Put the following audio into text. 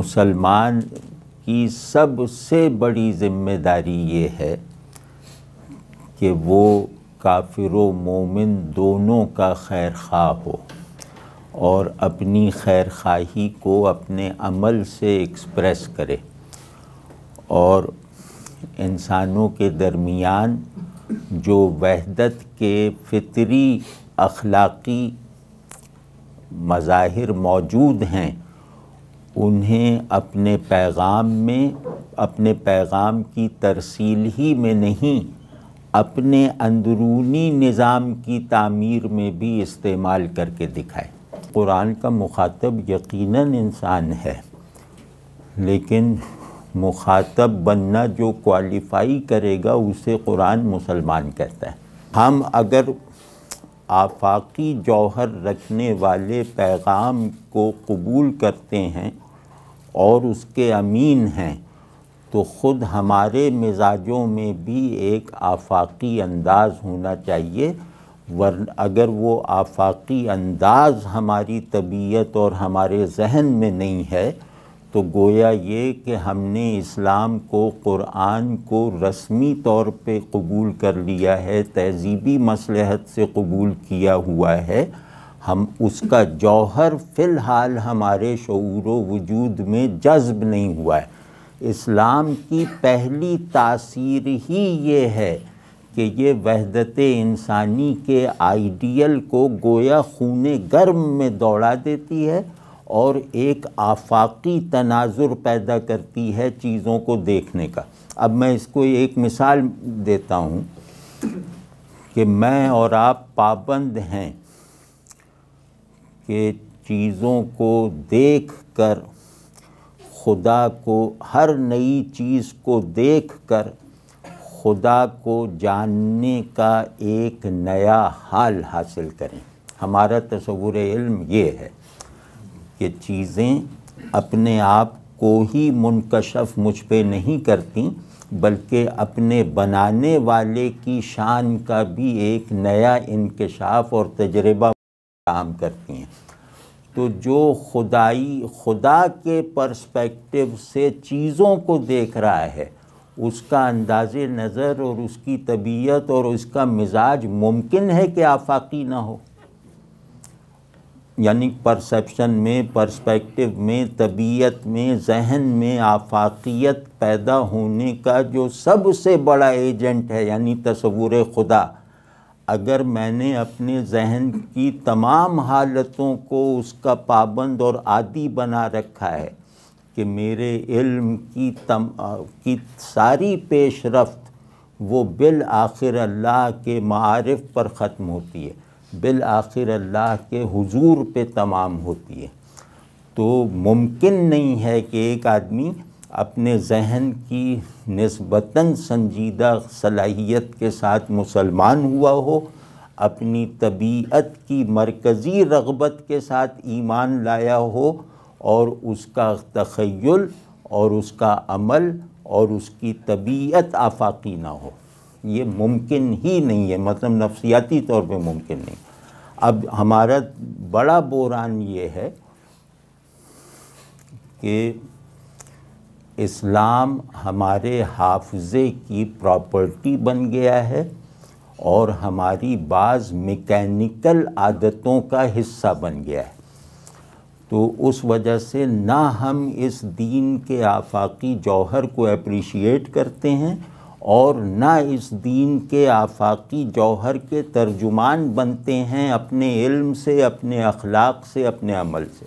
مسلمان کی سب سے بڑی ذمہ داری یہ ہے کہ وہ کافر و مومن دونوں کا خیر خواہ ہو اور اپنی خیر خواہی کو اپنے عمل سے ایکسپریس کرے، اور انسانوں کے درمیان جو وحدت کے فطری اخلاقی مظاہر موجود ہیں انہیں اپنے پیغام میں، اپنے پیغام کی ترسیل ہی میں نہیں، اپنے اندرونی نظام کی تعمیر میں بھی استعمال کر کے دکھائے۔ قرآن کا مخاطب یقیناً انسان ہے، لیکن مخاطب بننا جو کوالیفائی کرے گا اسے قرآن مسلمان کہتا ہے۔ ہم اگر آفاقی جوہر رکھنے والے پیغام کو قبول کرتے ہیں اور اس کے امین ہیں تو خود ہمارے مزاجوں میں بھی ایک آفاقی انداز ہونا چاہیے، ورنہ اگر وہ آفاقی انداز ہماری طبیعت اور ہمارے ذہن میں نہیں ہے تو گویا یہ کہ ہم نے اسلام کو، قرآن کو رسمی طور پہ قبول کر لیا ہے، تہذیبی مصلحت سے قبول کیا ہوا ہے، ہم اس کا جوہر فی الحال ہمارے شعور و وجود میں جذب نہیں ہوا ہے۔ اسلام کی پہلی تاثیر ہی یہ ہے کہ یہ وحدت انسانی کے آئیڈیل کو گویا خون گرم میں دوڑا دیتی ہے اور ایک آفاقی تناظر پیدا کرتی ہے چیزوں کو دیکھنے کا۔ اب میں اس کو ایک مثال دیتا ہوں کہ میں اور آپ پابند ہیں کہ چیزوں کو دیکھ کر، خدا کو، ہر نئی چیز کو دیکھ کر خدا کو جاننے کا ایک نیا حال حاصل کریں۔ ہمارا تصور علم یہ ہے کہ چیزیں اپنے آپ کو ہی منکشف مجھ پہ نہیں کرتی بلکہ اپنے بنانے والے کی شان کا بھی ایک نیا انکشاف اور تجربہ کام کرتی ہیں۔ تو جو خدا کے پرسپیکٹو سے چیزوں کو دیکھ رہا ہے اس کا انداز نظر اور اس کی طبیعت اور اس کا مزاج ممکن ہے کہ آفاقی نہ ہو، یعنی پرسیپشن میں، پرسپیکٹو میں، طبیعت میں، ذہن میں آفاقیت پیدا ہونے کا جو سب سے بڑا ایجنٹ ہے یعنی تصور خدا، اگر میں نے اپنے ذہن کی تمام حالتوں کو اس کا پابند اور عادی بنا رکھا ہے کہ میرے علم کی ساری پیش رفت وہ بالآخر اللہ کے معارف پر ختم ہوتی ہے، بالآخر اللہ کے حضور پہ تمام ہوتی ہے، تو ممکن نہیں ہے کہ ایک آدمی اپنے ذہن کی نسبتاً سنجیدہ صلاحیت کے ساتھ مسلمان ہوا ہو، اپنی طبیعت کی مرکزی رغبت کے ساتھ ایمان لایا ہو اور اس کا تخیل اور اس کا عمل اور اس کی طبیعت آفاقی نہ ہو۔ یہ ممکن ہی نہیں ہے، مطلب نفسیاتی طور پہ ممکن نہیں۔ اب ہمارا بڑا بحران یہ ہے کہ اسلام ہمارے حافظے کی پراپرٹی بن گیا ہے اور ہماری بعض میکینیکل عادتوں کا حصہ بن گیا ہے، تو اس وجہ سے نہ ہم اس دین کے آفاقی جوہر کو اپریشیٹ کرتے ہیں اور نہ اس دین کے آفاقی جوہر کے ترجمان بنتے ہیں اپنے علم سے، اپنے اخلاق سے، اپنے عمل سے۔